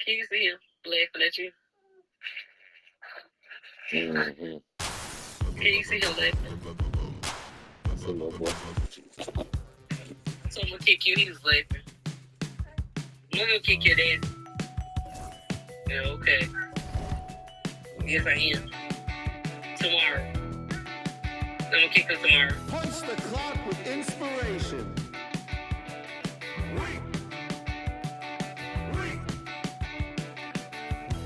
Can you see him laughing at you? Mm-hmm. Can you see him laughing? That's a little boy. So I'm gonna kick you. He was laughing. I'm gonna kick your dad. Yeah, okay. Yes, I am. Tomorrow. I'm gonna kick him tomorrow. Punch the clock with inspiration.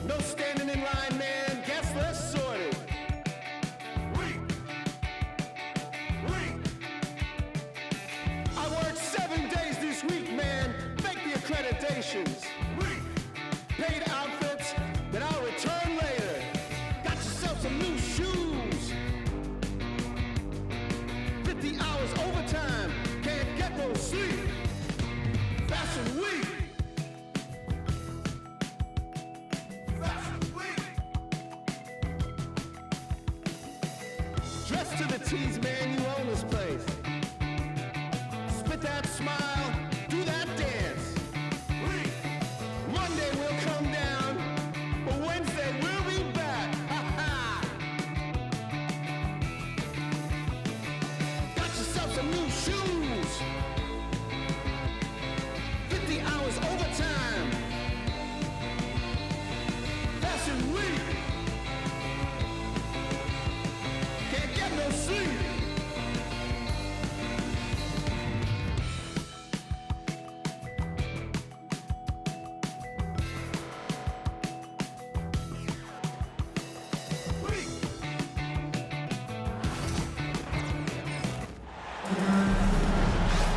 No standing in line, man. Guess less sorted. I worked 7 days this week, man. Fake the accreditations. Paid outfits that I'll return later. Got yourself some new shoes. 50 hours overtime. Can't get no sleep. Fashion week. Dressed to the T's, man, you own this place. Spit that smile, do that dance. Monday we'll come down, but Wednesday we'll be back. Ha ha! Got yourself some new shoes. 50 hours overtime. Fashion week. Can't get no sleep.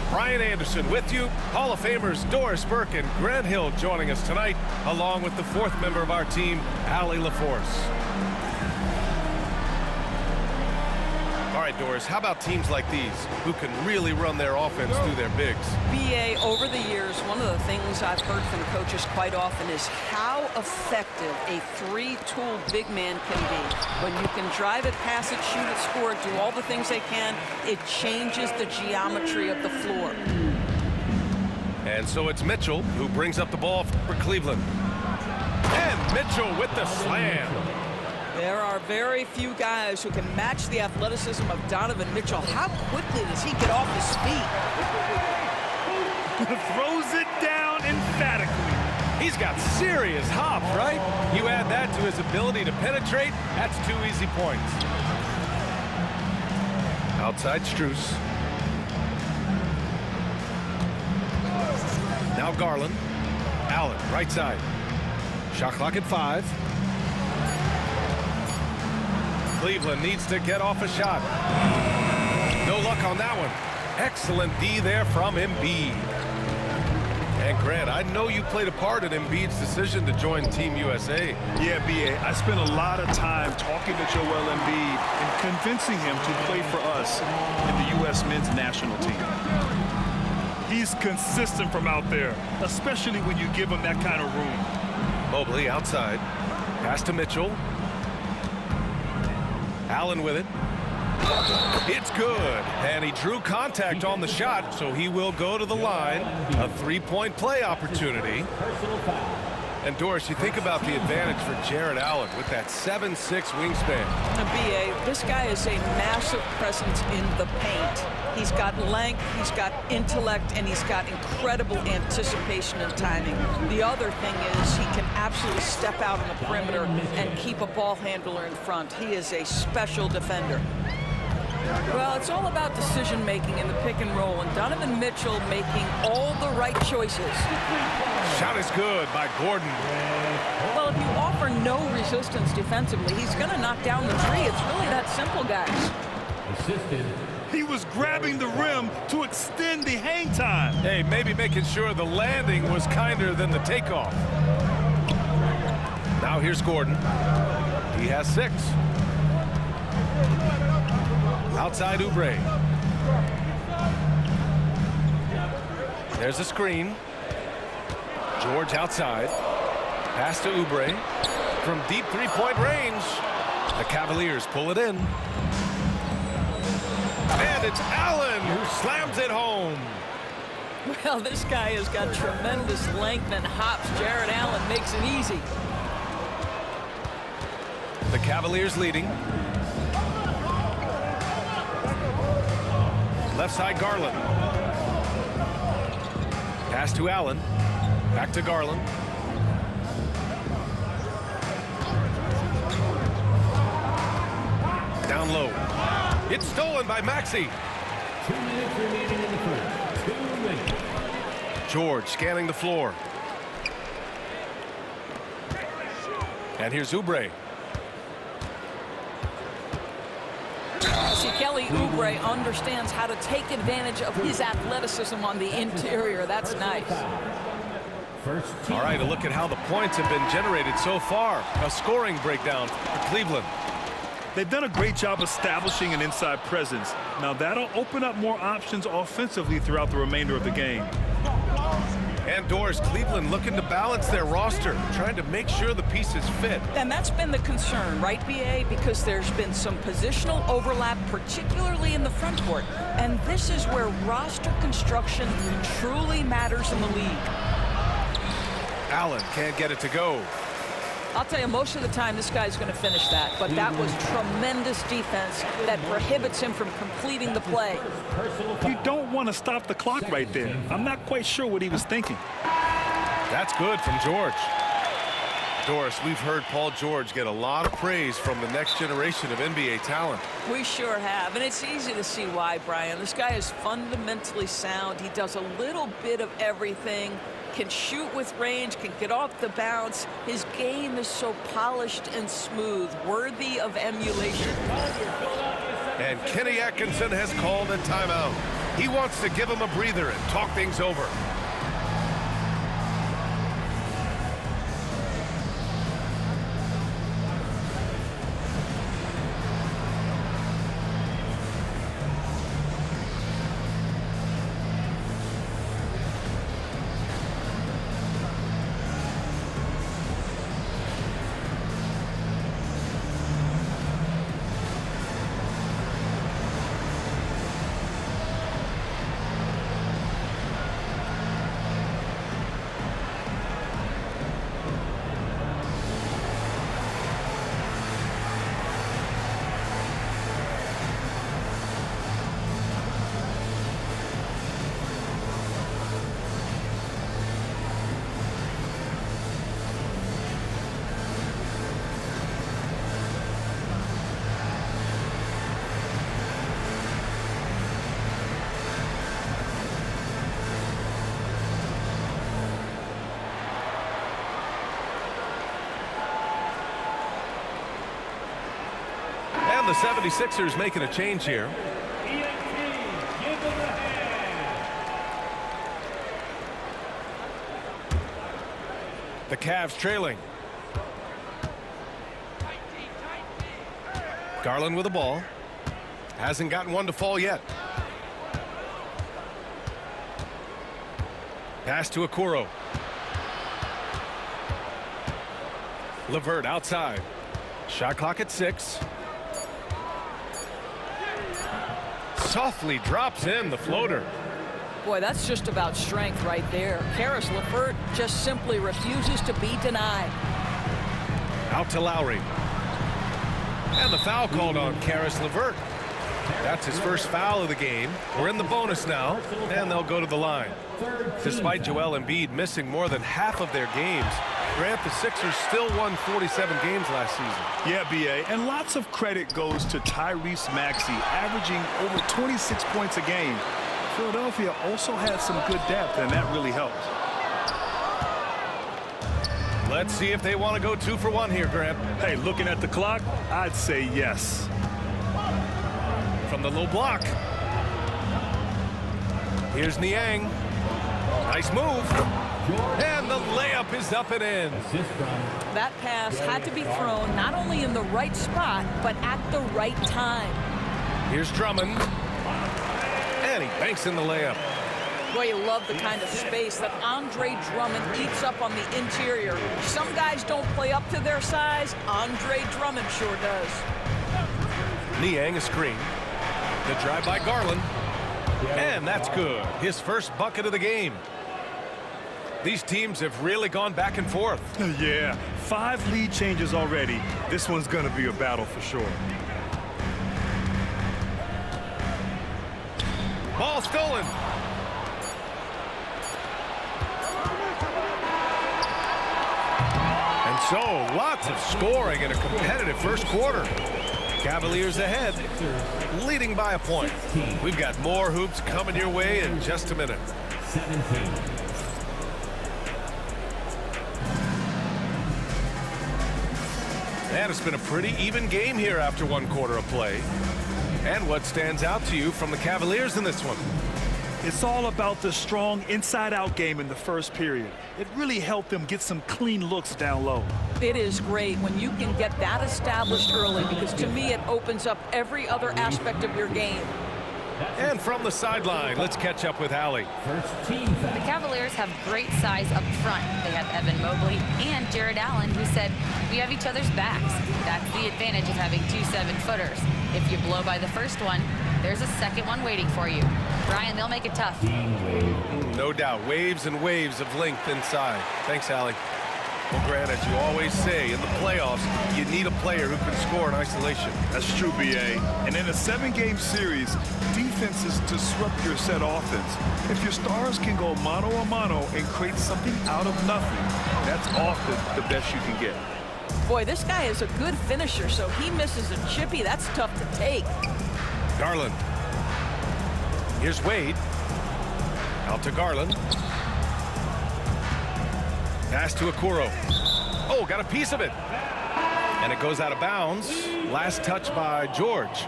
Brian Anderson with you. Hall of Famers Doris Burke and Grant Hill joining us tonight, along with the fourth member of our team, Allie LaForce. All right, Doris, how about teams like these who can really run their offense through their bigs? BA, over the years, one of the things I've heard from coaches quite often is how effective a three-tool big man can be. When you can drive it, pass it, shoot it, score it, do all the things they can, it changes the geometry of the floor. And so it's Mitchell who brings up the ball for Cleveland. And Mitchell with the slam. There are very few guys who can match the athleticism of Donovan Mitchell. How quickly does he get off his feet? Throws it down emphatically. He's got serious hop, right? You add that to his ability to penetrate, that's 2 easy points. Outside Strus. Now Garland. Allen, right side. Shot clock at 5. Cleveland needs to get off a shot. No luck on that one. Excellent D there from Embiid. And Grant, I know you played a part in Embiid's decision to join Team USA. Yeah, BA, I spent a lot of time talking to Joel Embiid and convincing him to play for us in the U.S. men's national team. He's consistent from out there, especially when you give him that kind of room. Mobley outside. Pass to Mitchell. Allen with it. It's good. And he drew contact on the shot, so he will go to the line. A three-point play opportunity. And Doris, you think about the advantage for Jarrett Allen with that 7'6" wingspan. BA, this guy is a massive presence in the paint. He's got length, he's got intellect, and he's got incredible anticipation and timing. The other thing is he can absolutely step out on the perimeter and keep a ball handler in front. He is a special defender. Well, it's all about decision-making in the pick and roll, and Donovan Mitchell making all the right choices. Shot is good by Gordon. Well, if you offer no resistance defensively, he's going to knock down the three. It's really that simple, guys. He was grabbing the rim to extend the hang time. Hey, maybe making sure the landing was kinder than the takeoff. Now here's Gordon. He has 6. Outside Oubre. There's a screen. George outside. Pass to Oubre. From deep three-point range. The Cavaliers pull it in. And it's Allen who slams it home. Well, this guy has got tremendous length and hops. Jared Allen makes it easy. The Cavaliers leading. Left side, Garland. Pass to Allen. Back to Garland. Down low. It's stolen by Maxey. 2 minutes remaining in the first. 2 minutes. George scanning the floor. And here's Oubre. See, Kelly Oubre understands how to take advantage of his athleticism on the interior. That's nice. All right, a look at how the points have been generated so far. A scoring breakdown for Cleveland. They've done a great job establishing an inside presence. Now that'll open up more options offensively throughout the remainder of the game. And Doris, Cleveland looking to balance their roster, trying to make sure the pieces fit. And that's been the concern, right, B.A.? Because there's been some positional overlap, particularly in the front court. And this is where roster construction truly matters in the league. Allen can't get it to go. I'll tell you, most of the time, this guy's going to finish that. But that was tremendous defense that prohibits him from completing the play. You don't want to stop the clock right there. I'm not quite sure what he was thinking. That's good from George. Doris, we've heard Paul George get a lot of praise from the next generation of NBA talent. We sure have, and it's easy to see why, Brian. This guy is fundamentally sound. He does a little bit of everything, can shoot with range, can get off the bounce. His game is so polished and smooth, worthy of emulation. And Kenny Atkinson has called a timeout. He wants to give him a breather and talk things over. And the 76ers making a change here. The Cavs trailing. Garland with the ball. Hasn't gotten one to fall yet. Pass to Okoro. LeVert outside. Shot clock at 6. Softly drops in the floater. Boy, that's just about strength right there. Caris LeVert just simply refuses to be denied. Out to Lowry. And the foul called on Caris LeVert. That's his first foul of the game. We're in the bonus now, and they'll go to the line. Despite Joel Embiid missing more than half of their games, Grant, the Sixers still won 47 games last season. Yeah, B.A., and lots of credit goes to Tyrese Maxey, averaging over 26 points a game. Philadelphia also had some good depth, and that really helped. Let's see if they want to go 2 for 1 here, Grant. Hey, looking at the clock, I'd say yes. From the low block. Here's Niang. Nice move. And the layup is up and in. That pass had to be thrown not only in the right spot, but at the right time. Here's Drummond. And he banks in the layup. Boy, you love the kind of space that Andre Drummond eats up on the interior. Some guys don't play up to their size. Andre Drummond sure does. Niang a screen. The drive by Garland. And that's good. His first bucket of the game. These teams have really gone back and forth. Yeah, 5 lead changes already. This one's going to be a battle for sure. Ball stolen. And so, lots of scoring in a competitive first quarter. Cavaliers ahead, leading by a point. We've got more hoops coming your way in just a minute. 17. And it's been a pretty even game here after 1 quarter of play. And what stands out to you from the Cavaliers in this one? It's all about the strong inside-out game in the first period. It really helped them get some clean looks down low. It is great when you can get that established early, because to me it opens up every other aspect of your game. And from the sideline, let's catch up with Allie. First team The foul. Cavaliers have great size up front. They have Evan Mobley and Jared Allen, who said, "We have each other's backs." That's the advantage of having 2 7-footers. If you blow by the first one, there's a second one waiting for you. Brian, they'll make it tough. No doubt, waves and waves of length inside. Thanks, Allie. Well, Grant, as you always say, in the playoffs, you need a player who can score in isolation. That's true, B.A. And in a 7-game series, defense is disrupt your set offense. If your stars can go mano-a-mano and create something out of nothing, that's often the best you can get. Boy, this guy is a good finisher, so he misses a chippy. That's tough to take. Garland. Here's Wade. Out to Garland. Pass to Okoro. Oh, got a piece of it. And it goes out of bounds. Last touch by George.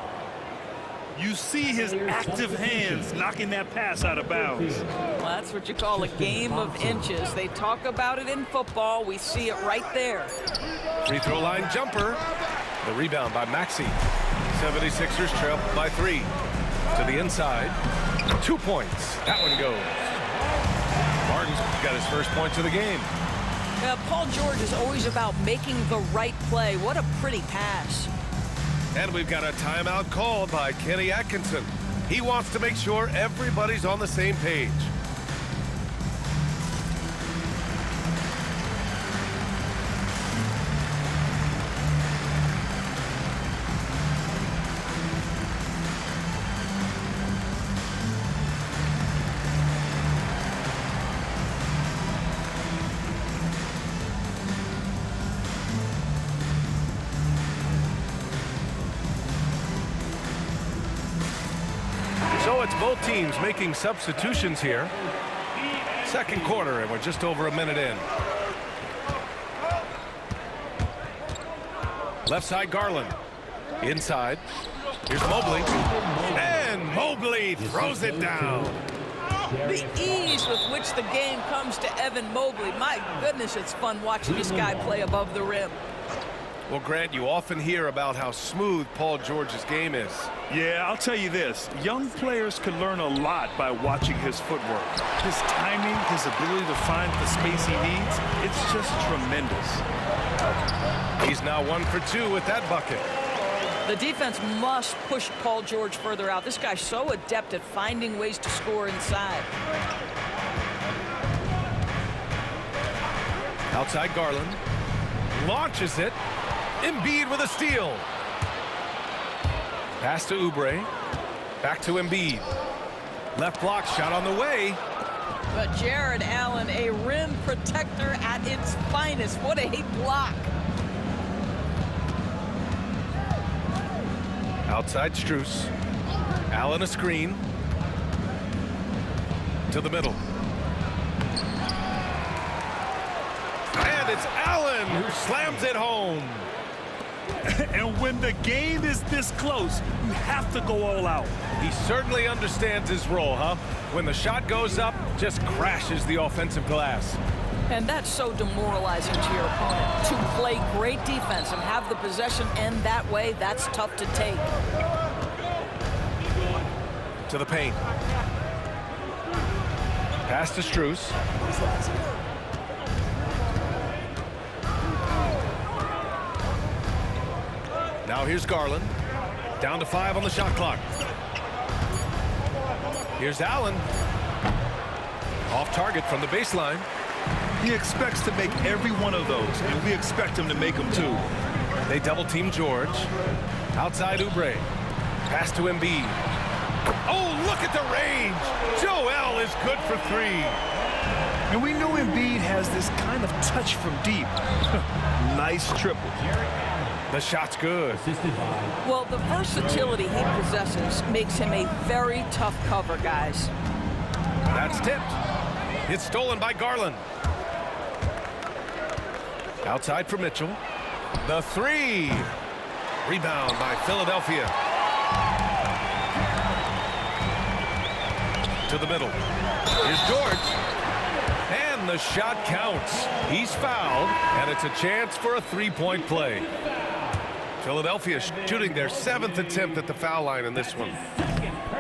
You see his active hands knocking that pass out of bounds. Well, that's what you call a game of inches. They talk about it in football. We see it right there. Free throw line jumper. The rebound by Maxey. 76ers trail by 3. To the inside. 2 points. That one goes. Martin's got his first points of the game. Paul George is always about making the right play. What a pretty pass. And we've got a timeout called by Kenny Atkinson. He wants to make sure everybody's on the same page. So it's both teams making substitutions here. Second quarter, and we're just over a minute in. Left side, Garland. Inside. Here's Mobley. And Mobley throws it down. The ease with which the game comes to Evan Mobley. My goodness, it's fun watching this guy play above the rim. Well, Grant, you often hear about how smooth Paul George's game is. Yeah, I'll tell you this. Young players can learn a lot by watching his footwork. His timing, his ability to find the space he needs, it's just tremendous. He's now 1 for 2 with that bucket. The defense must push Paul George further out. This guy's so adept at finding ways to score inside. Outside Garland. Launches it. Embiid with a steal. Pass to Oubre. Back to Embiid. Left block shot on the way. But Jared Allen, a rim protector at its finest. What a block. Outside Strus. Allen a screen. To the middle. And it's Allen who slams it home. And when the game is this close, you have to go all out. He certainly understands his role, huh? When the shot goes up, just crashes the offensive glass. And that's so demoralizing to your opponent. To play great defense and have the possession end that way, that's tough to take. To the paint. Pass to Strus. Now here's Garland. Down to 5 on the shot clock. Here's Allen. Off target from the baseline. He expects to make every one of those, and we expect him to make them too. They double team George. Outside Oubre. Pass to Embiid. Oh, look at the range. Joel is good for 3. And we know Embiid has this kind of touch from deep. Nice triple. The shot's good. Well, the versatility he possesses makes him a very tough cover, guys. That's tipped. It's stolen by Garland. Outside for Mitchell. The 3. Rebound by Philadelphia. To the middle. Here's George. And the shot counts. He's fouled, and it's a chance for a 3-point play. Philadelphia shooting their 7th attempt at the foul line in this one.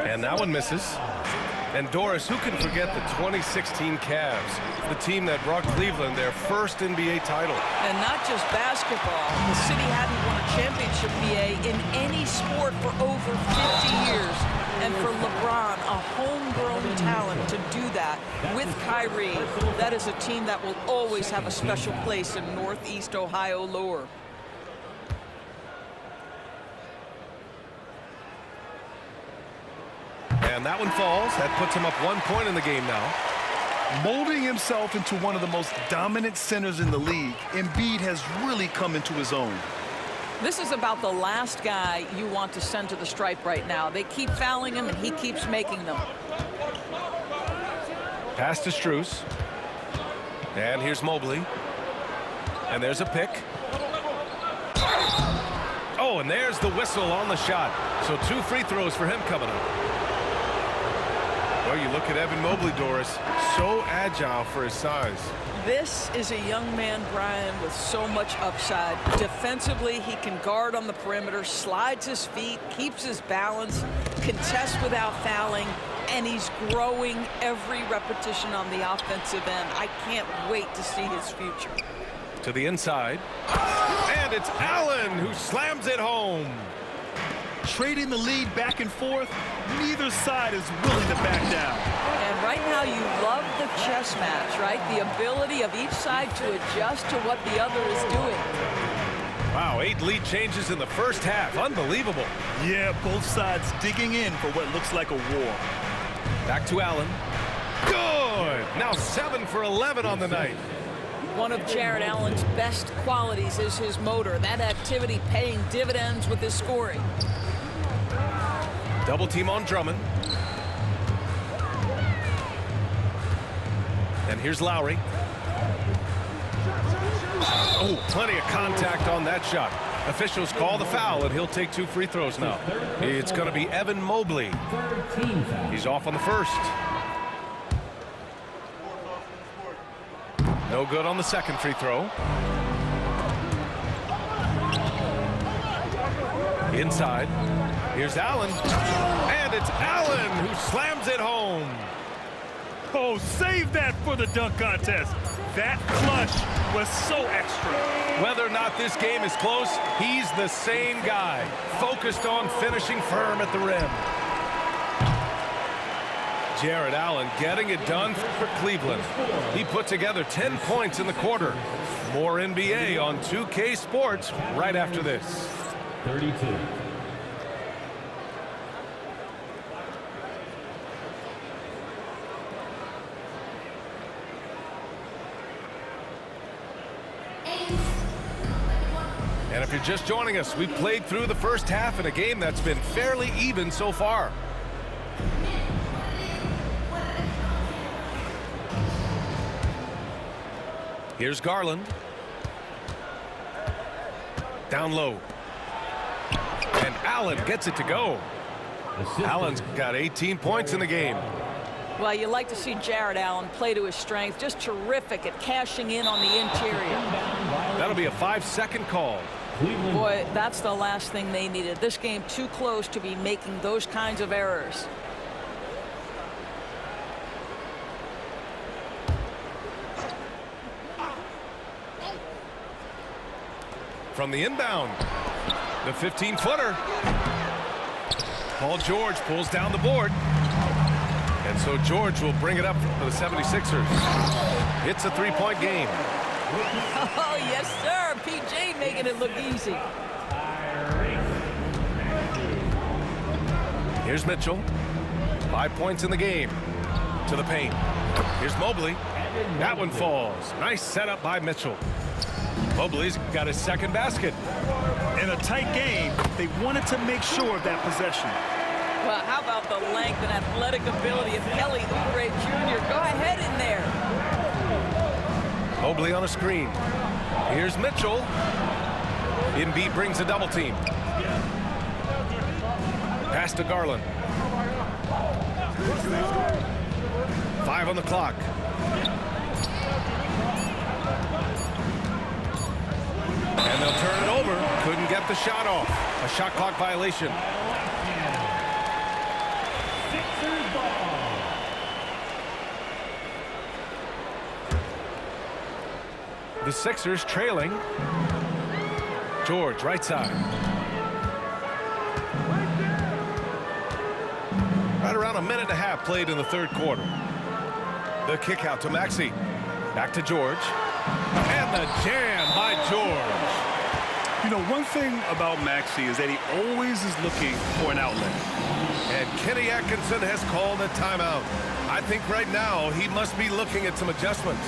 And that one misses. And Doris, who can forget the 2016 Cavs, the team that brought Cleveland their first NBA title? And not just basketball. The city hadn't won a championship, BA, in any sport for over 50 years. And for LeBron, a homegrown talent, to do that with Kyrie, that is a team that will always have a special place in Northeast Ohio lore. And that one falls. That puts him up 1 point in the game now. Molding himself into one of the most dominant centers in the league, Embiid has really come into his own. This is about the last guy you want to send to the stripe right now. They keep fouling him, and he keeps making them. Pass to Strus. And here's Mobley. And there's a pick. Oh, and there's the whistle on the shot. So 2 free throws for him coming up. Well, you look at Evan Mobley, Doris, so agile for his size. This is a young man, Brian, with so much upside. Defensively, he can guard on the perimeter, slides his feet, keeps his balance, contests without fouling, and he's growing every repetition on the offensive end. I can't wait to see his future. To the inside. And it's Allen who slams it home. Trading the lead back and forth, neither side is willing to back down. And right now you love the chess match, right? The ability of each side to adjust to what the other is doing. Wow, 8 lead changes in the first half. Unbelievable. Yeah, both sides digging in for what looks like a war. Back to Allen. Good. Now 7 for 11 on the night. One of Jared Allen's best qualities is his motor. That activity paying dividends with his scoring. Double team on Drummond. And here's Lowry. Oh, plenty of contact on that shot. Officials call the foul, and he'll take 2 free throws now. It's going to be Evan Mobley. He's off on the first. No good on the second free throw. Inside. Here's Allen. And it's Allen who slams it home. Oh, save that for the dunk contest. That clutch was so extra. Whether or not this game is close, he's the same guy, focused on finishing firm at the rim. Jared Allen getting it done for Cleveland. He put together 10 points in the quarter. More NBA on 2K Sports right after this. 32. And if you're just joining us, we played through the first half in a game that's been fairly even so far. Here's Garland. Down low. And Allen gets it to go. Allen's got 18 points in the game. Well, you like to see Jared Allen play to his strength. Just terrific at cashing in on the interior. That'll be a 5-second call. Boy, that's the last thing they needed. This game too close to be making those kinds of errors. From the inbound, the 15-footer. Paul George pulls down the board. And so George will bring it up for the 76ers. It's a three-point game. Oh, yes, sir. PJ making it look easy. Here's Mitchell. 5 points in the game. To the paint. Here's Mobley. That one falls. Nice setup by Mitchell. Mobley's got his second basket. In a tight game, they wanted to make sure of that possession. Well, how about the length and athletic ability of Kelly Oubre Jr.? Go ahead in there. Mobley on a screen. Here's Mitchell. Embiid brings a double team. Pass to Garland. 5 on the clock. And they'll turn it over. Couldn't get the shot off. A shot clock violation. The Sixers trailing. George, right side. Right around a minute and a half played in the third quarter. The kick out to Maxey. Back to George. And the jam by George. You know, one thing about Maxey is that he always is looking for an outlet. And Kenny Atkinson has called a timeout. I think right now he must be looking at some adjustments.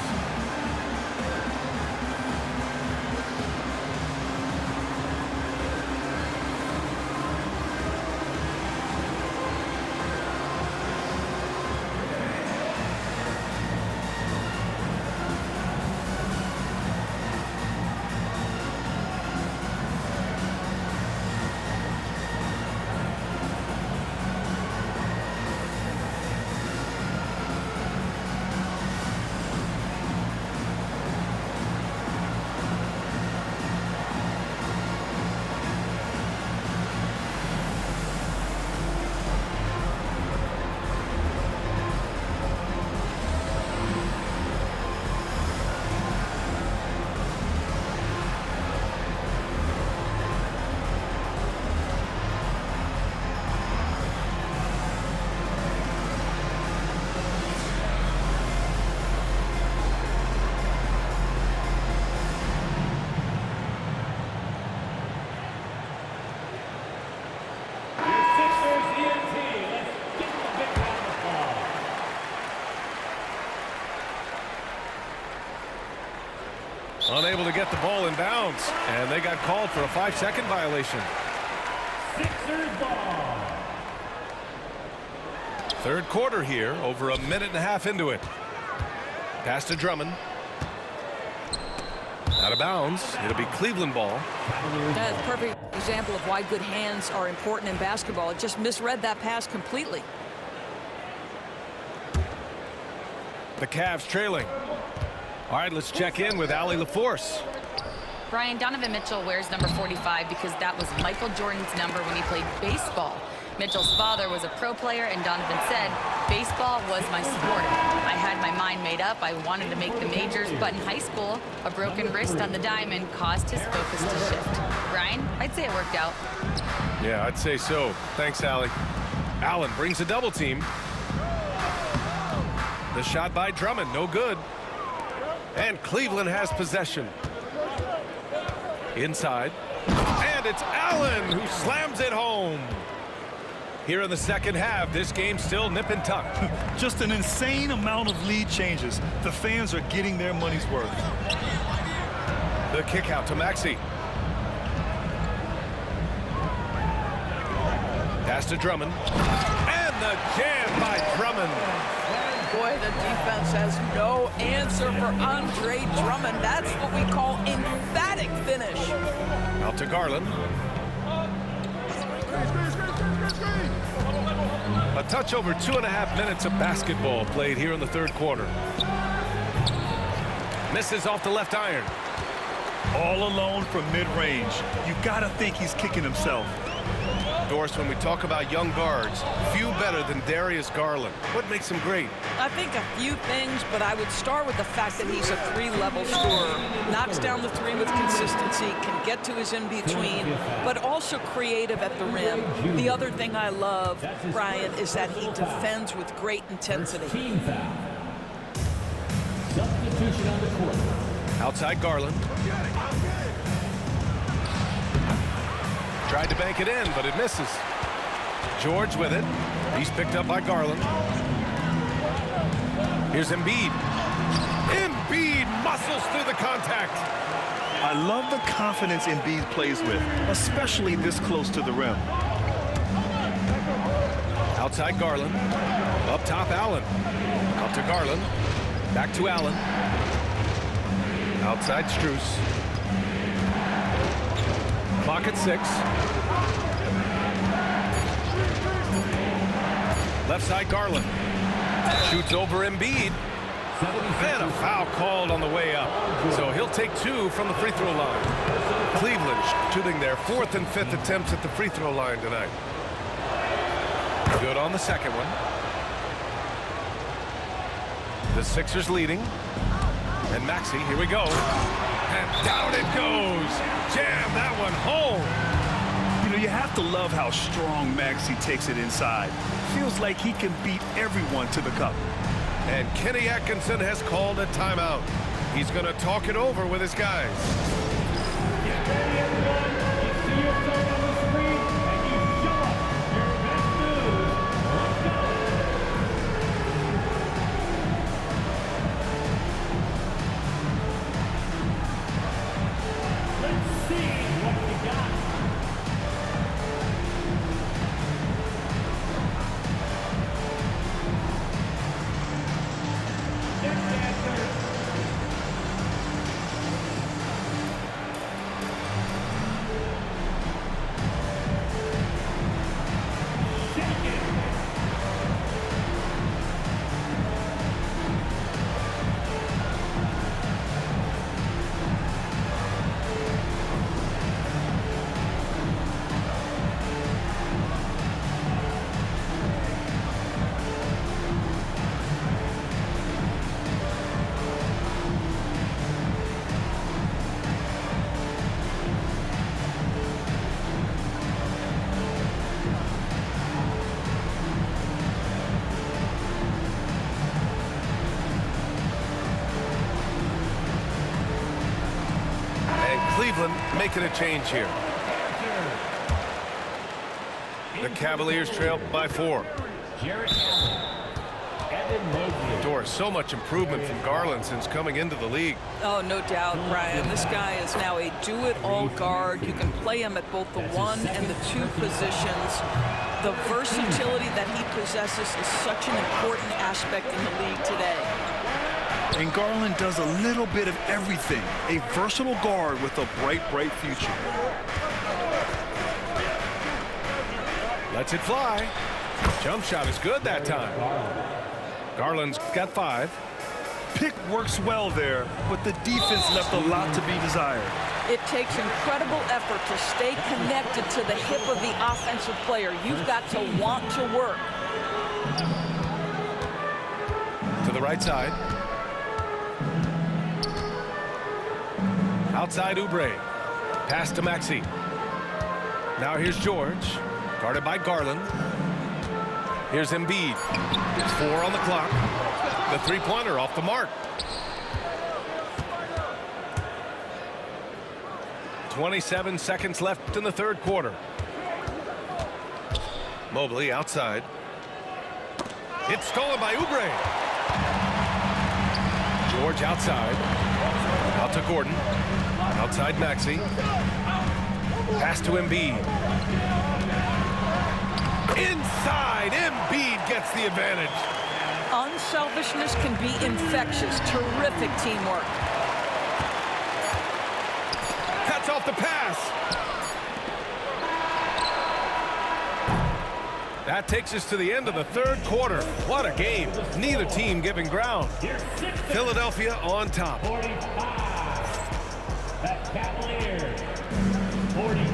Unable to get the ball in bounds, and they got called for a 5-second violation. Sixers ball. Third quarter here, over a minute and a half into it. Pass to Drummond. Out of bounds. It'll be Cleveland ball. That's a perfect example of why good hands are important in basketball. It just misread that pass completely. The Cavs trailing. All right, let's check in with Allie LaForce. Brian, Donovan Mitchell wears number 45 because that was Michael Jordan's number when he played baseball. Mitchell's father was a pro player, and Donovan said, baseball was my sport. I had my mind made up. I wanted to make the majors, but in high school, a broken wrist on the diamond caused his focus to shift. Brian, I'd say it worked out. Yeah, I'd say so. Thanks, Allie. Allen brings a double team. The shot by Drummond, no good. And Cleveland has possession. Inside. And it's Allen who slams it home. Here in the second half, this game's still nip and tuck. Just an insane amount of lead changes. The fans are getting their money's worth. The kick out to Maxey. Pass to Drummond. And the jam by Drummond. Boy, the defense has no answer for Andre Drummond. That's what we call emphatic finish. Out to Garland. A touch over 2.5 minutes of basketball played here in the third quarter. Misses off the left iron. All alone from mid-range. You gotta think he's kicking himself. Doris, when we talk about young guards, few better than Darius Garland. What makes him great? I think a few things, but I would start with the fact that he's a three-level scorer. Knocks down the three with consistency, can get to his in-between, but also creative at the rim. The other thing I love, Brian, is that he defends with great intensity. Team foul. Substitution on the court. Outside Garland. Tried to bank it in, but it misses. George with it. He's picked up by Garland. Here's Embiid. Embiid muscles through the contact. I love the confidence Embiid plays with, especially this close to the rim. Outside Garland. Up top Allen. Out to Garland. Back to Allen. Outside Strus. Clock at 6. Left side Garland. Shoots over Embiid. And a foul called on the way up. So he'll take 2 from the free throw line. Cleveland shooting their 4th and 5th attempts at the free throw line tonight. Good on the second one. The Sixers leading. And Maxey, here we go. And down it goes. Jam that one home. You know, you have to love how strong Maxey takes it inside. Feels like he can beat everyone to the cup. And Kenny Atkinson has called a timeout. He's going to talk it over with his guys. Get ready, everyone. You see your phone on the screen, and you show us your best moves. Let's go. Let's see what we got. Next answer. Shake it. And Cleveland making a change here. The Cavaliers trail by 4. Jarrett Allen. Evan Mobley. Doris, so much improvement from Garland since coming into the league. Oh, no doubt, Brian. This guy is now a do-it-all guard. You can play him at both the 1 and the 2 positions. The versatility that he possesses is such an important aspect in the league today. And Garland does a little bit of everything. A versatile guard with a bright, bright future. Lets it fly. Jump shot is good that time. Garland's got 5. Pick works well there, but the defense left a lot to be desired. It takes incredible effort to stay connected to the hip of the offensive player. You've got to want to work. To the right side. Outside Oubre. Pass to Maxey. Now here's George. Guarded by Garland. Here's Embiid. It's 4 on the clock. The three-pointer off the mark. 27 seconds left in the third quarter. Mobley outside. It's stolen by Oubre. George outside. Out to Gordon. Outside Maxey. Pass to Embiid. Inside, Embiid gets the advantage. Unselfishness can be infectious. Terrific teamwork. Cuts off the pass. That takes us to the end of the third quarter. What a game. Neither team giving ground. Philadelphia on top. 45. The Cavaliers. 42.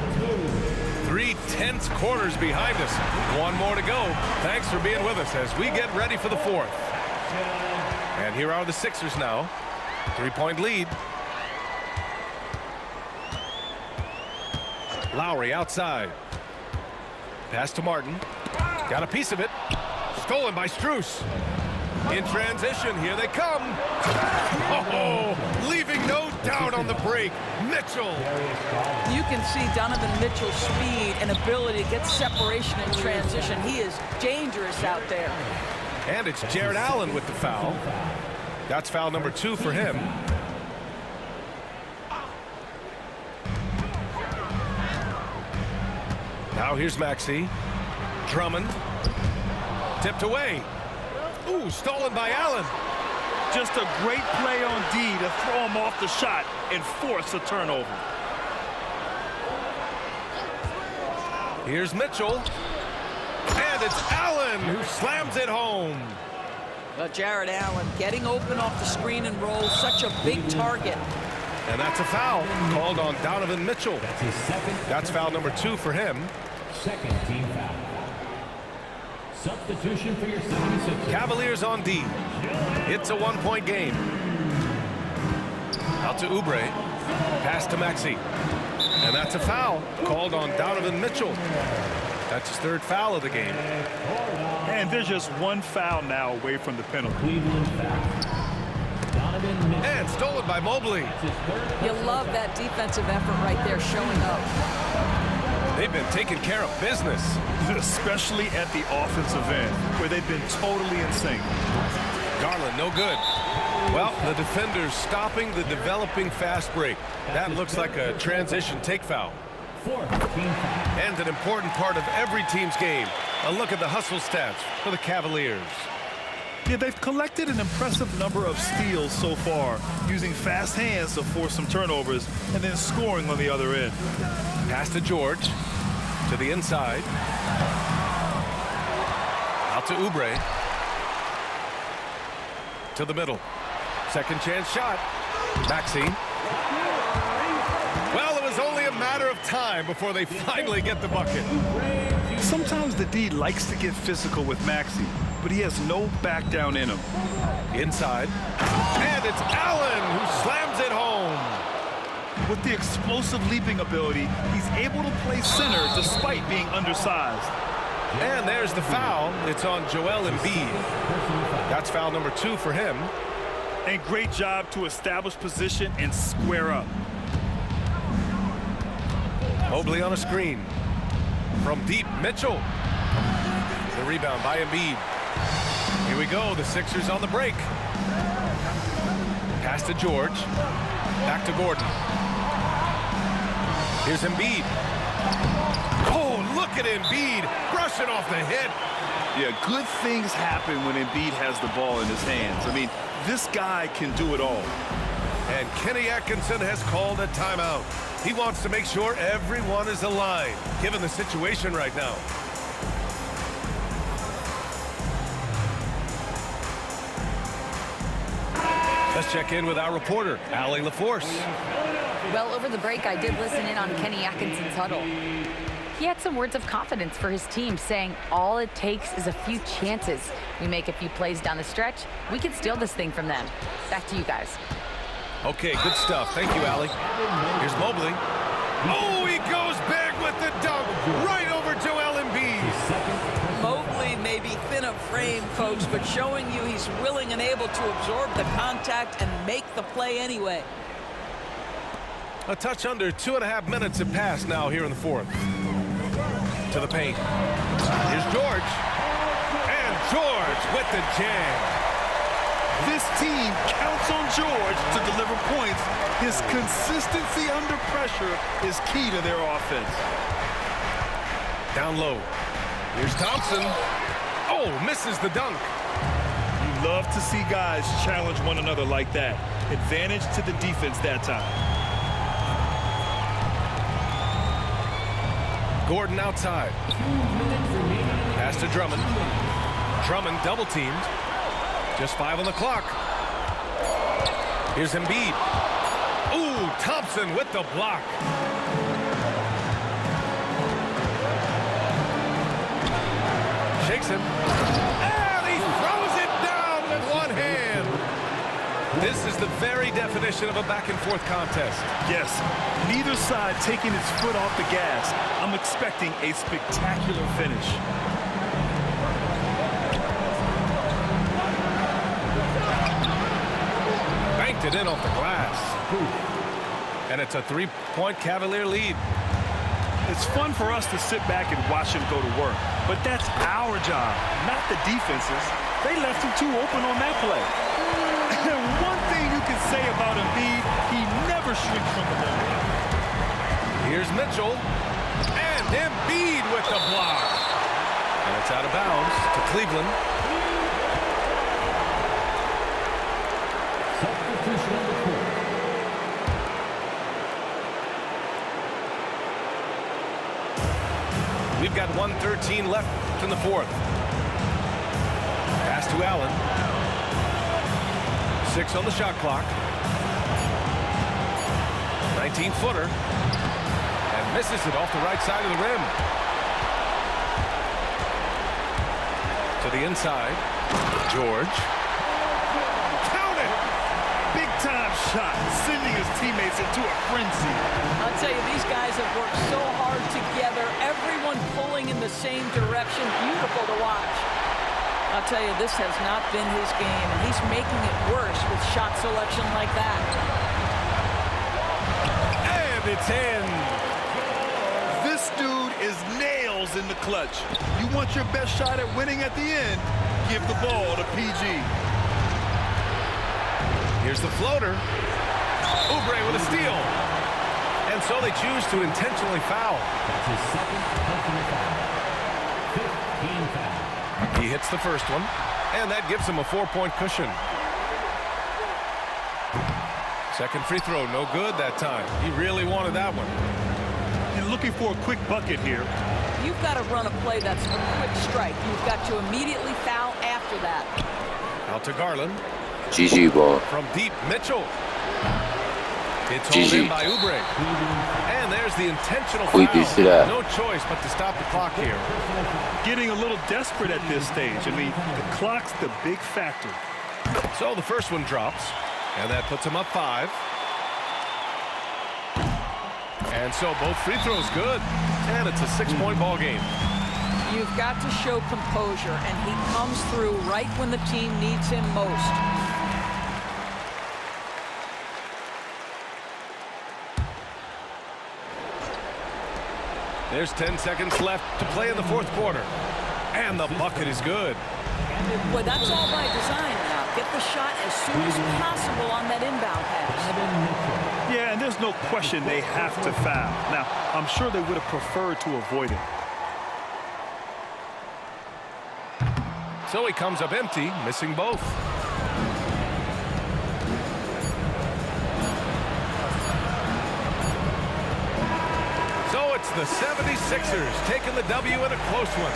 3/10 quarters behind us. One more to go. Thanks for being with us as we get ready for the fourth. And here are the Sixers now. 3-point lead. Lowry outside. Pass to Martin. Got a piece of it. Stolen by Strus. In transition, here they come. Oh, leaving no doubt on the break. Mitchell. You can see Donovan Mitchell's speed and ability to get separation in transition. He is dangerous out there. And it's Jared Allen with the foul. That's foul number 2 for him. Now here's Maxey. Drummond. Tipped away. Ooh, stolen by Allen. Just a great play on D to throw him off the shot and force a turnover. Here's Mitchell. And it's Allen who slams it home. Jared Allen getting open off the screen and roll. Such a big target. And that's a foul called on Donovan Mitchell. That's foul number 2 for him. Second team foul. Substitution for your 76ers. Cavaliers on D. It's a 1-point game. Out to Oubre. Pass to Maxey. And that's a foul called on Donovan Mitchell. That's his 3rd foul of the game. And there's just one foul now away from the penalty. Cleveland foul. Donovan Mitchell. And stolen by Mobley. You love that defensive effort right there showing up. They've been taking care of business. Especially at the offensive end, where they've been totally in sync. Garland, no good. Well, the defenders stopping the developing fast break. That looks like a transition take foul. Fourth team foul. And an important part of every team's game. A look at the hustle stats for the Cavaliers. Yeah, they've collected an impressive number of steals so far, using fast hands to force some turnovers and then scoring on the other end. Pass to George. To the inside. Out to Oubre. To the middle. Second chance shot. Maxey. Well, it was only a matter of time before they finally get the bucket. Sometimes the D likes to get physical with Maxey, but he has no back down in him. Inside. And it's Allen who slams it home. With the explosive leaping ability, he's able to play center despite being undersized. And there's the foul. It's on Joel Embiid. That's foul number 2 for him. And great job to establish position and square up. Mobley on a screen. From deep, Mitchell. The rebound by Embiid. Here we go, the Sixers on the break. Pass to George. Back to Gordon. Here's Embiid. Oh, look at Embiid brushing off the hit. Yeah, good things happen when Embiid has the ball in his hands. I mean, this guy can do it all. And Kenny Atkinson has called a timeout. He wants to make sure everyone is aligned, given the situation right now. Let's check in with our reporter, Allie LaForce. Well, over the break, I did listen in on Kenny Atkinson's huddle. He had some words of confidence for his team, saying all it takes is a few chances. We make a few plays down the stretch, we can steal this thing from them. Back to you guys. Okay, good stuff. Thank you, Allie. Here's Mobley. Oh, he goes big with the dunk right over Joel Embiid. Mobley may be thin of frame, folks, but showing you he's willing and able to absorb the contact and make the play anyway. A touch under 2.5 minutes have passed now here in the fourth. To the paint. Here's George. And George with the jam. This team counts on George to deliver points. His consistency under pressure is key to their offense. Down low. Here's Thompson. Oh, misses the dunk. You love to see guys challenge one another like that. Advantage to the defense that time. Gordon outside. Pass to Drummond. Drummond double teamed. Just 5 on the clock. Here's Embiid. Ooh, Thompson with the block. Shakes him. And he throws it down with one hand. This is the very definition of a back-and-forth contest. Yes, neither side taking its foot off the gas. I'm expecting a spectacular finish. Banked it in off the glass. And it's a 3-point Cavalier lead. It's fun for us to sit back and watch him go to work, but that's our job, not the defense's. They left him too open on that play. And one thing you can say about Embiid, he never shrinks from the ball. Here's Mitchell. And Embiid with the block. And it's out of bounds to Cleveland. Substitution on the court. We've got 1:13 left in the fourth. Pass to Allen. 6 on the shot clock. 19-footer. And misses it off the right side of the rim. To the inside. George. Count it! Big-time shot, sending his teammates into a frenzy. I'll tell you, these guys have worked so hard together. Everyone pulling in the same direction. Beautiful to watch. I'll tell you, this has not been his game, and he's making it worse with shot selection like that. And it's in. This dude is nails in the clutch. You want your best shot at winning at the end, give the ball to PG. Here's the floater. Oubre with a steal. And so they choose to intentionally foul. That's his second personal foul. 15 foul. He hits the first one, and that gives him a 4-point cushion. Second free throw, no good that time. He really wanted that one. And looking for a quick bucket here. You've got to run a play that's a quick strike. You've got to immediately foul after that. Out to Garland. GG ball. From deep, Mitchell. It's GG. hauled in by Oubre. And there's the intentional We do see that. foul. No choice but to stop the clock here. Getting a little desperate at this stage. I mean, the clock's the big factor. So the first one drops, and that puts him up 5. And so both free throws good, and it's a 6-point ball game. You've got to show composure, and he comes through right when the team needs him most. There's 10 seconds left to play in the fourth quarter. And the bucket is good. Boy, that's all by design now. Get the shot as soon as possible on that inbound pass. Yeah, and there's no question they have to foul. Now, I'm sure they would have preferred to avoid it. So he comes up empty, missing both. So it's the 76ers taking the W in a close one.